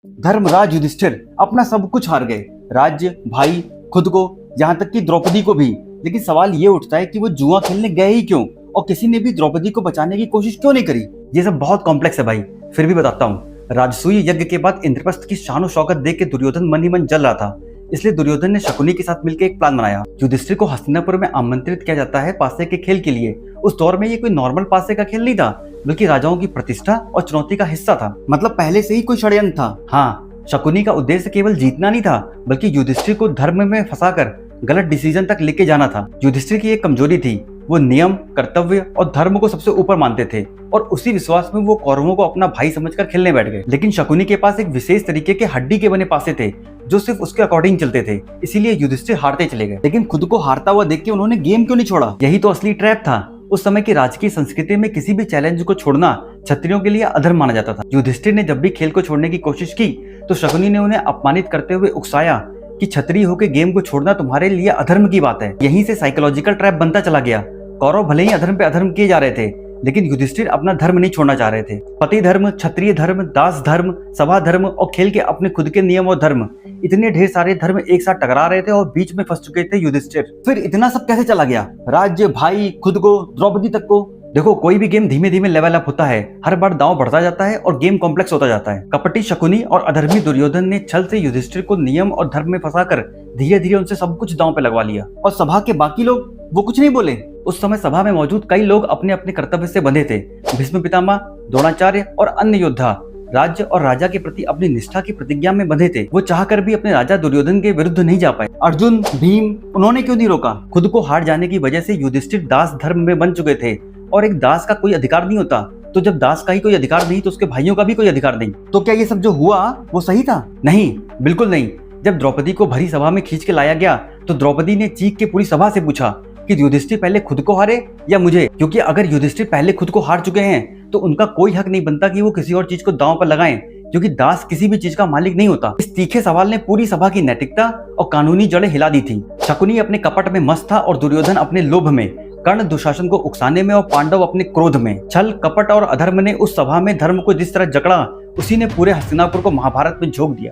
धर्मराज युधिष्ठिर अपना सब कुछ हार गए, राज्य, भाई, खुद को, यहाँ तक कि द्रौपदी को भी। लेकिन सवाल ये उठता है कि वो जुआ खेलने गए ही क्यों, और किसी ने भी द्रौपदी को बचाने की कोशिश क्यों नहीं करी। ये सब बहुत कॉम्प्लेक्स है भाई, फिर भी बताता हूँ। राजसूय यज्ञ के बाद इंद्रप्रस्थ की शान और शौकत देख के दुर्योधन मन ही मन जल रहा था, इसलिए दुर्योधन ने शकुनी के साथ मिलकर एक प्लान बनाया। युधिष्ठिर को हस्तिनापुर में आमंत्रित किया जाता है पासे के खेल के लिए। उस दौर में ये कोई नॉर्मल पासे का खेल नहीं था, बल्कि राजाओं की प्रतिष्ठा और चुनौती का हिस्सा था। मतलब पहले से ही कोई षड्यंत्र था। हाँ, शकुनी का उद्देश्य केवल जीतना नहीं था, बल्कि युधिष्ठिर को धर्म में फंसाकर गलत डिसीजन तक लेके जाना था। युधिष्ठिर की एक कमजोरी थी, वो नियम, कर्तव्य और धर्म को सबसे ऊपर मानते थे, और उसी विश्वास में वो कौरवों को अपना भाई समझकर खेलने बैठ गए। लेकिन शकुनी के पास एक विशेष तरीके के हड्डी के बने पासे थे, जो सिर्फ उसके अकॉर्डिंग चलते थे, इसीलिए युधिष्ठिर हारते चले गए। लेकिन खुद को हारता हुआ देख के उन्होंने गेम क्यों नहीं छोड़ा? यही तो असली ट्रैप था। उस समय की राजकीय संस्कृति में किसी भी चैलेंज को छोड़ना क्षत्रियों के लिए अधर्म माना जाता था। युधिष्ठिर ने जब भी खेल को छोड़ने की कोशिश की तो शकुनी ने उन्हें अपमानित करते हुए उकसाया कि क्षत्रिय होकर गेम को छोड़ना तुम्हारे लिए अधर्म की बात है। यहीं से साइकोलॉजिकल ट्रैप बनता चला गया। कौरव भले ही अधर्म पे अधर्म किए जा रहे थे, लेकिन युधिष्ठिर अपना धर्म नहीं छोड़ना चाह रहे थे। पति धर्म, क्षत्रिय धर्म, दास धर्म, सभा धर्म और खेल के अपने खुद के नियम और धर्म, इतने ढेर सारे धर्म एक साथ टकरा रहे थे और बीच में फंस चुके थे युधिष्ठिर। फिर इतना सब कैसे चला गया? राज्य, भाई, खुद को, द्रौपदी तक को। देखो, कोई भी गेम धीमे धीमे लेवल अप होता है, हर बार दांव बढ़ता जाता है और गेम कॉम्प्लेक्स होता जाता है। कपटी शकुनी और अधर्मी दुर्योधन ने छल से युधिष्ठिर को नियम और धर्म में फंसाकर धीरे धीरे उनसे सब कुछ दांव पे लगवा लिया। और सभा के बाकी लोग वो कुछ नहीं बोले। उस समय सभा में मौजूद कई लोग अपने अपने कर्तव्य से बंधे थे। भीष्म पितामह, द्रोणाचार्य और अन्य योद्धा राज्य और राजा के प्रति अपनी निष्ठा की प्रतिज्ञा में बंधे थे। वो चाहकर भी अपने राजा दुर्योधन के विरुद्ध नहीं जा पाए। अर्जुन, भीम, उन्होंने क्यों नहीं रोका? खुद को हार जाने की वजह से युधिष्ठिर दास धर्म में बन चुके थे, और एक दास का कोई अधिकार नहीं होता। तो जब दास का ही कोई अधिकार नहीं तो उसके भाइयों का भी कोई अधिकार नहीं। तो क्या ये सब जो हुआ वो सही था? नहीं, बिल्कुल नहीं। जब द्रौपदी को भरी सभा में खींच के लाया गया तो द्रौपदी ने चीख के पूरी सभा से पूछा कि युधिष्ठिर पहले खुद को हारे या मुझे? क्योंकि अगर युधिष्ठिर पहले खुद को हार चुके हैं तो उनका कोई हक नहीं बनता कि वो किसी और चीज को दांव पर लगाएं, क्योंकि दास किसी भी चीज का मालिक नहीं होता। इस तीखे सवाल ने पूरी सभा की नैतिकता और कानूनी जड़ें हिला दी थी। शकुनी अपने कपट में मस्त था और दुर्योधन अपने लोभ में, कर्ण दुशासन को उकसाने में और पांडव अपने क्रोध में। छल, कपट और अधर्म ने उस सभा में धर्म को जिस तरह जकड़ा, उसी ने पूरे हस्तिनापुर को महाभारत में झोंक दिया।